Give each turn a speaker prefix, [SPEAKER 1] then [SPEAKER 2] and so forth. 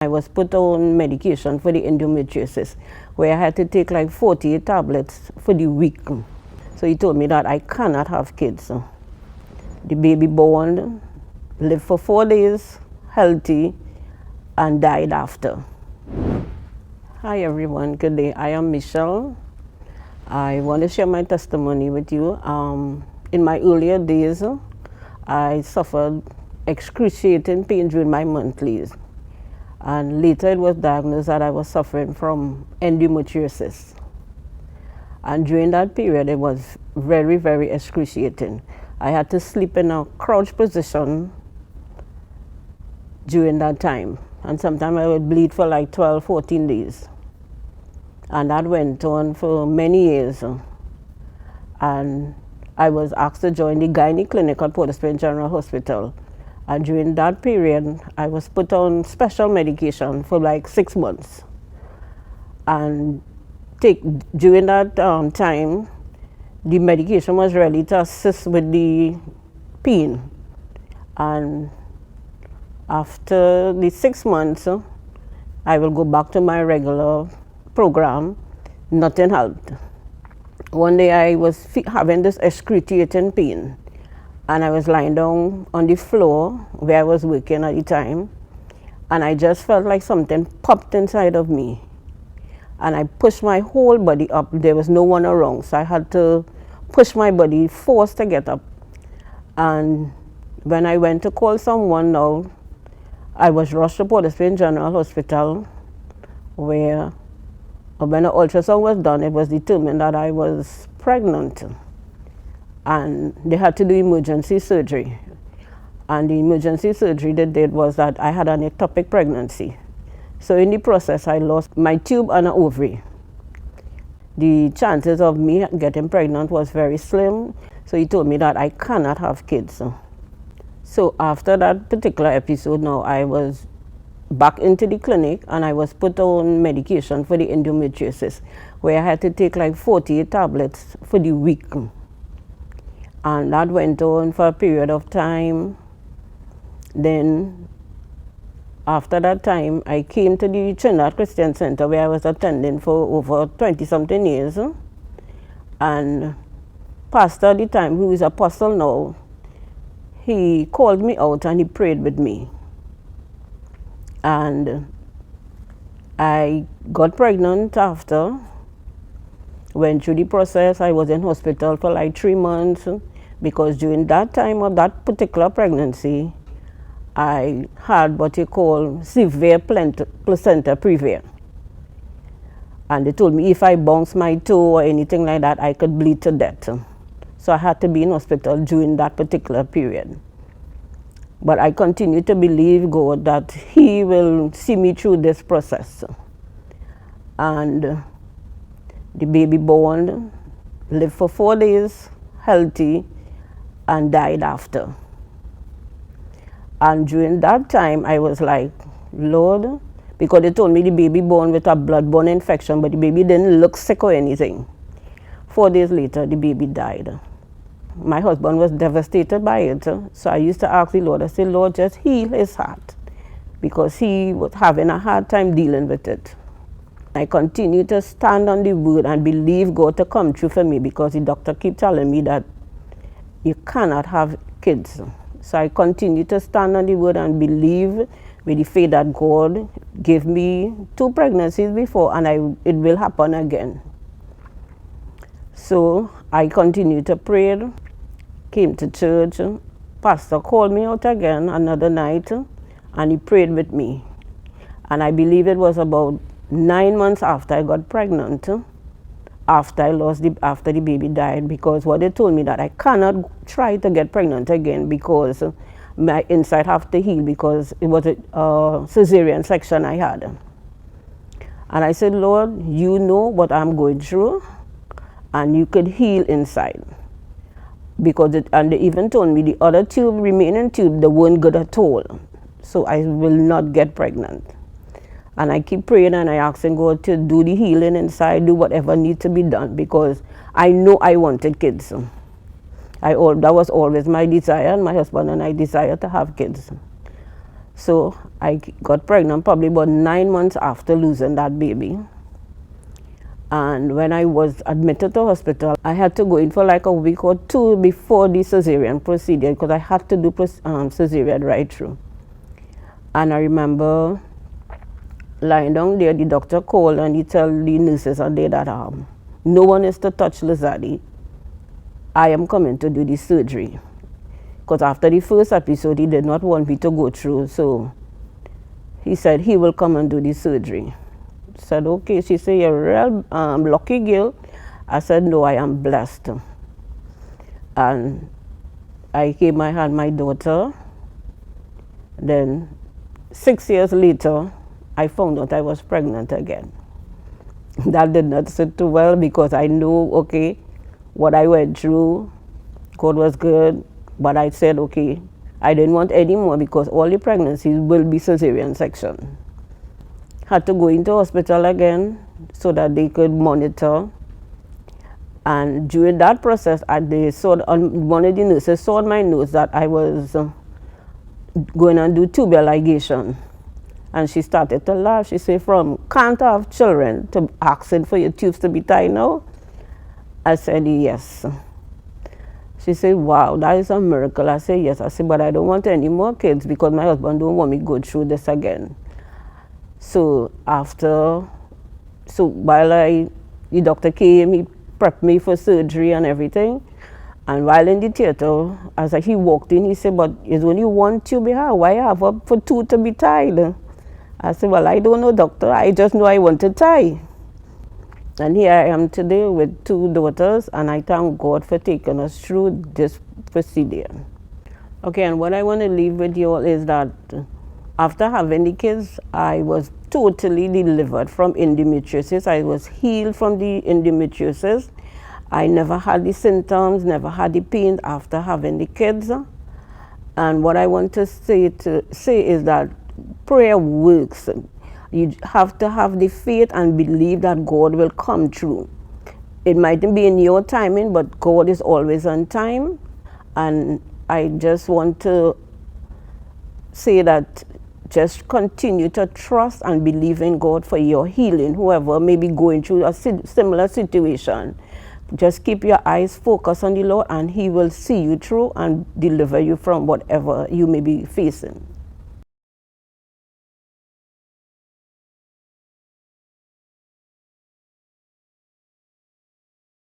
[SPEAKER 1] I was put on medication for the endometriosis, where I had to take like 48 tablets for the week. So he told me that I cannot have kids. The baby born, lived for 4 days, healthy, and died after. Hi everyone, good day. I am Michelle. I want to share my testimony with you. In my earlier days, I suffered excruciating pain during my monthlies. And later it was diagnosed that I was suffering from endometriosis. And during that period, it was very, very excruciating. I had to sleep in a crouched position during that time. And sometimes I would bleed for like 12, 14 days. And that went on for many years. And I was asked to join the gynae clinic at Port of Spain General Hospital. And during that period, I was put on special medication for like 6 months. And during that time, the medication was really to assist with the pain. And after the 6 months, I will go back to my regular program. Nothing helped. One day I was having this excruciating pain. And I was lying down on the floor where I was working at the time. And I just felt like something popped inside of me. And I pushed my whole body up. There was no one around. So I had to push my body, forced to get up. And when I went to call someone now, I was rushed to Port of Spain General Hospital, where when the ultrasound was done, it was determined that I was pregnant. And they had to do emergency surgery. And the emergency surgery they did was that I had an ectopic pregnancy. So in the process, I lost my tube and an ovary. The chances of me getting pregnant was very slim. So he told me that I cannot have kids. So after that particular episode now, I was back into the clinic and I was put on medication for the endometriosis, where I had to take like 48 tablets for the week. And that went on for a period of time. Then, after that time, I came to the Trinidad Christian Center where I was attending for over 20-something years. And pastor at the time, who is apostle now, he called me out and he prayed with me. And I got pregnant after. Went through the process. I was in hospital for like 3 months because during that time of that particular pregnancy, I had what you call severe placenta previa. And they told me if I bounced my toe or anything like that, I could bleed to death. So I had to be in hospital during that particular period. But I continue to believe God that He will see me through this process. And the baby born, lived for 4 days, healthy, and died after. And during that time, I was like, Lord, because they told me the baby born with a blood-borne infection, but the baby didn't look sick or anything. 4 days later, the baby died. My husband was devastated by it, so I used to ask the Lord, I said, Lord, just heal his heart, because he was having a hard time dealing with it. I continue to stand on the word and believe God to come true for me, because the doctor keep telling me that you cannot have kids. So I continue to stand on the word and believe with the faith that God gave me 2 pregnancies before and it will happen again. So I continue to pray, came to church. Pastor called me out again another night and he prayed with me. And I believe it was about 9 months after I got pregnant, after the baby died, because what they told me that I cannot try to get pregnant again because my inside have to heal, because it was a cesarean section I had. And I said, Lord, you know what I'm going through and you could heal inside. Because and they even told me the other remaining tube, they weren't good at all. So I will not get pregnant. And I keep praying and I asking God to do the healing inside, do whatever needs to be done, because I know I wanted kids. That was always my desire, and my husband and I desire to have kids. So I got pregnant probably about 9 months after losing that baby. And when I was admitted to hospital, I had to go in for like a week or two before the cesarean procedure, because I had to do cesarean right through. And I remember lying down there, the doctor called and he tell the nurses on there that no one is to touch Lizardi. I am coming to do the surgery. Because after the first episode, he did not want me to go through, so he said he will come and do the surgery. I said, okay. She said, you're a real lucky girl. I said, no, I am blessed. And I had my daughter. Then 6 years later, I found out I was pregnant again. That did not sit too well, because I know, okay, what I went through, God was good, but I said, okay, I didn't want any more, because all the pregnancies will be cesarean section. Had to go into hospital again so that they could monitor. And during that process, one of the nurses saw on my nose that I was going and do tubal ligation. And she started to laugh. She said, from can't have children to asking for your tubes to be tied now? I said, yes. She said, wow, that is a miracle. I said, yes. I said, but I don't want any more kids, because my husband don't want me to go through this again. So while the doctor came, he prepped me for surgery and everything. And while in the theater, as he walked in, he said, but it's only one tube here. Why have up for two to be tied? I said, well, I don't know, doctor. I just know I want to tie. And here I am today with 2 daughters, and I thank God for taking us through this procedure. Okay, and what I want to leave with you all is that after having the kids, I was totally delivered from endometriosis. I was healed from the endometriosis. I never had the symptoms, never had the pain after having the kids. And what I want to say is that prayer works. You have to have the faith and believe that God will come through. It mightn't be in your timing, but God is always on time. And I just want to say that just continue to trust and believe in God for your healing, whoever may be going through a similar situation. Just keep your eyes focused on the Lord, and He will see you through and deliver you from whatever you may be facing.